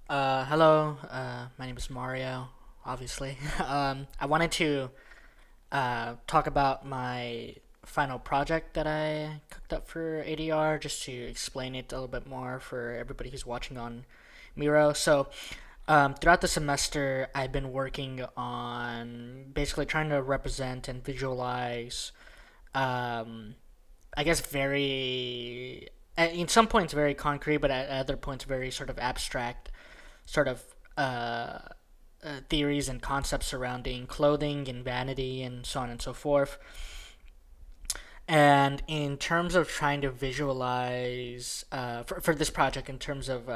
Hello. My name is Mario, obviously. I wanted to talk about my final project that I cooked up for ADR, just to explain it a little bit more for everybody who's watching on Miro. Throughout the semester, I've been working on basically trying to represent and visualize, um, I guess, in some points very concrete, but at other points very sort of abstract sort of theories and concepts surrounding clothing and vanity and so on and so forth. And in terms of trying to visualize for this project, in terms of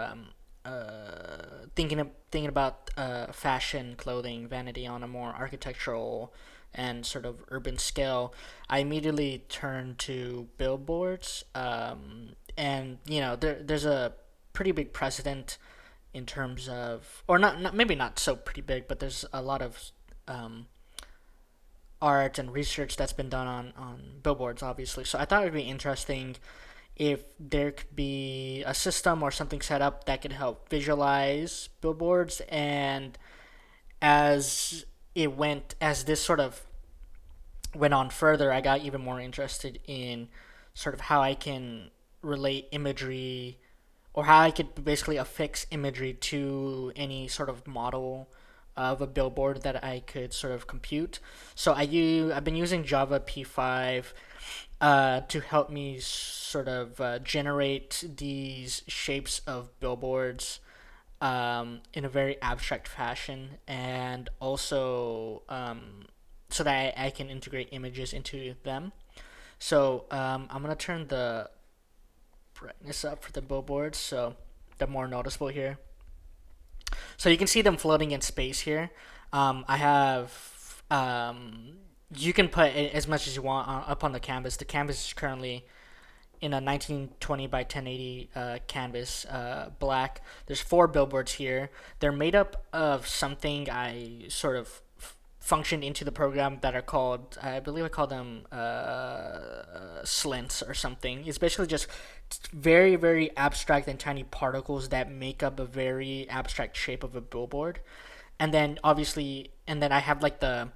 thinking about fashion, clothing, vanity on a more architectural and sort of urban scale, I immediately turned to billboards. And there's a pretty big precedent in terms of, or not maybe not so pretty big, but there's a lot of um, art and research that's been done on billboards, obviously. So I thought it would be interesting if there could be a system or something set up that could help visualize billboards. And as this sort of went on further, I got even more interested in sort of how I can relate imagery, or how I could basically affix imagery to any sort of model of a billboard that I could sort of compute. I've been using Java P5 to help me sort of generate these shapes of billboards in a very abstract fashion, and also so that I can integrate images into them. I'm gonna turn the brightness up for the billboards so they're more noticeable here. So you can see them floating in space here. I have You can put as much as you want up on the canvas. The canvas is currently in a 1920 by 1080 canvas, black. There's four billboards here. They're made up of something I sort of functioned into the program that are called, I believe I call them slints or something. It's basically just very, very abstract and tiny particles that make up a very abstract shape of a billboard. And then I have like the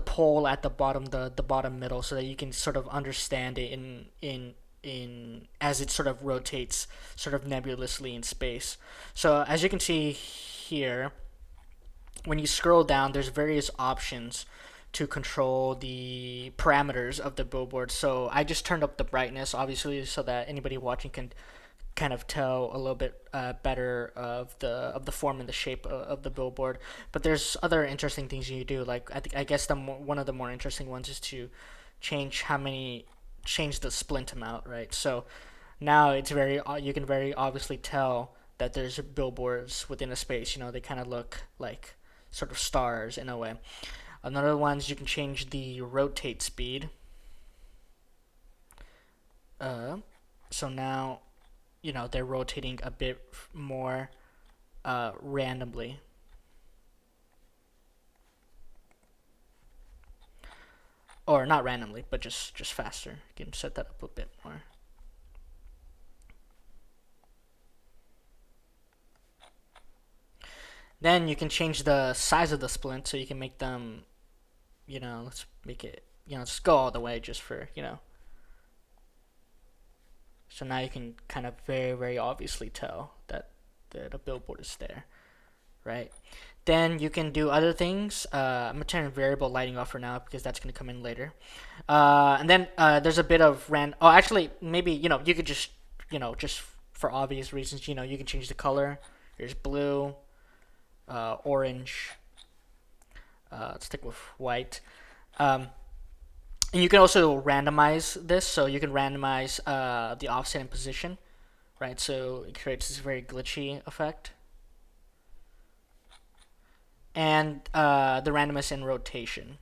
pole at the bottom, the bottom middle, so that you can sort of understand it in as it sort of rotates sort of nebulously in space. So as you can see here, when you scroll down, there's various options to control the parameters of the billboard. So I just turned up the brightness, obviously, so that anybody watching can kind of tell a little bit better of the form and the shape of the billboard. But there's other interesting things you do. Like I guess one of the more interesting ones is to change the splint amount, right? So now you can very obviously tell that there's billboards within a space. They kind of look like sort of stars in a way. Another one is you can change the rotate speed. Uh, so now, they're rotating a bit more randomly. Or not randomly, but just faster. You can set that up a bit more. Then you can change the size of the splint, so you can make them, let's make it, let's go all the way just for, so now you can kind of very, very obviously tell that a billboard is there, right? Then you can do other things. I'm gonna turn variable lighting off for now because that's gonna come in later. And then there's a bit of Oh, actually, maybe you could just for obvious reasons, you can change the color. There's blue, orange. Let's stick with white. Um, and you can also randomize this, so you can randomize the offset and position, right? So it creates this very glitchy effect. And the randomness in rotation,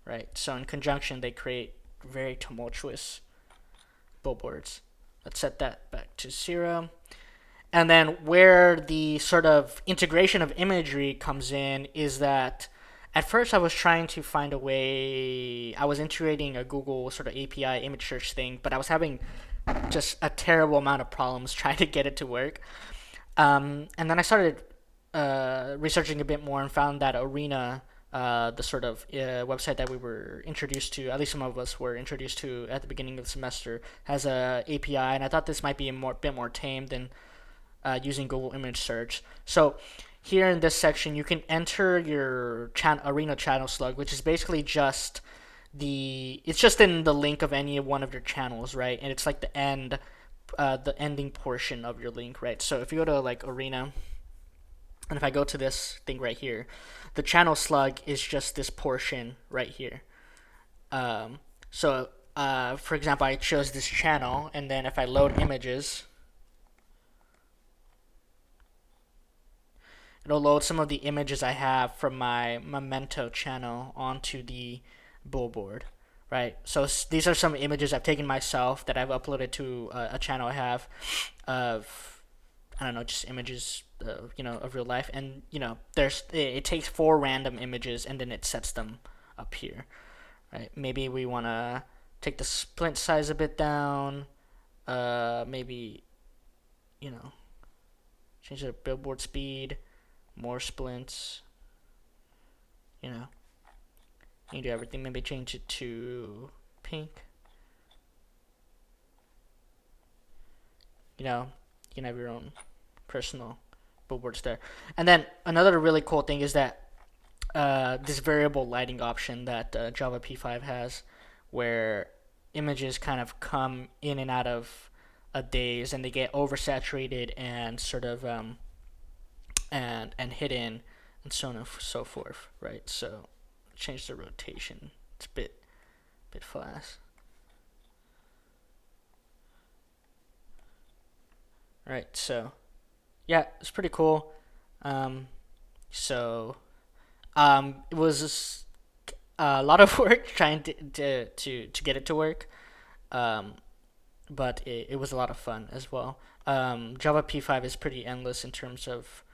right? So in conjunction, they create very tumultuous billboards. Let's set that back to 0. And then where the sort of integration of imagery comes in is that at first I was trying to find a way. I was integrating a Google sort of API image search thing, but I was having just a terrible amount of problems trying to get it to work. And then I started researching a bit more and found that Arena, the sort of website that we were introduced to, at least some of us were introduced to at the beginning of the semester, has a API, and I thought this might be a bit more tame than using Google image search. So here in this section, you can enter your Arena channel slug, which is basically just it's just in the link of any one of your channels, right? And it's like the ending portion of your link, right? So if you go to like Arena, and if I go to this thing right here, the channel slug is just this portion right here. So for example, I chose this channel, and then if I load images, it'll load some of the images I have from my Memento channel onto the Billboard, right? So these are some images I've taken myself that I've uploaded to a channel I have of, I don't know, just images, of real life. And it takes 4 random images and then it sets them up here, right? Maybe we want to take the splint size a bit down. Maybe change the billboard speed, more splints. You know, you can do everything. Maybe change it to pink. You can have your own personal billboards there. And then another really cool thing is that this variable lighting option that Java P5 has, where images kind of come in and out of a daze and they get oversaturated and sort of and hidden and so on and so forth, right? So change the rotation. It's a bit fast. Right, so yeah, it's pretty cool. Um, so it was a lot of work trying to get it to work, um, but it was a lot of fun as well. Java P5 is pretty endless in terms of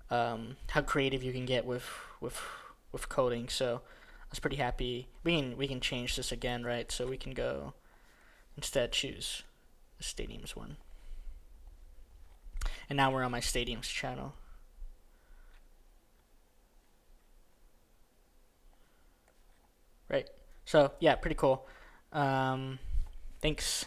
how creative you can get with with coding. So I was pretty happy. We can change this again, right? So we can go instead choose the stadiums one, and now we're on my stadiums channel. Right. So yeah, pretty cool. Thanks.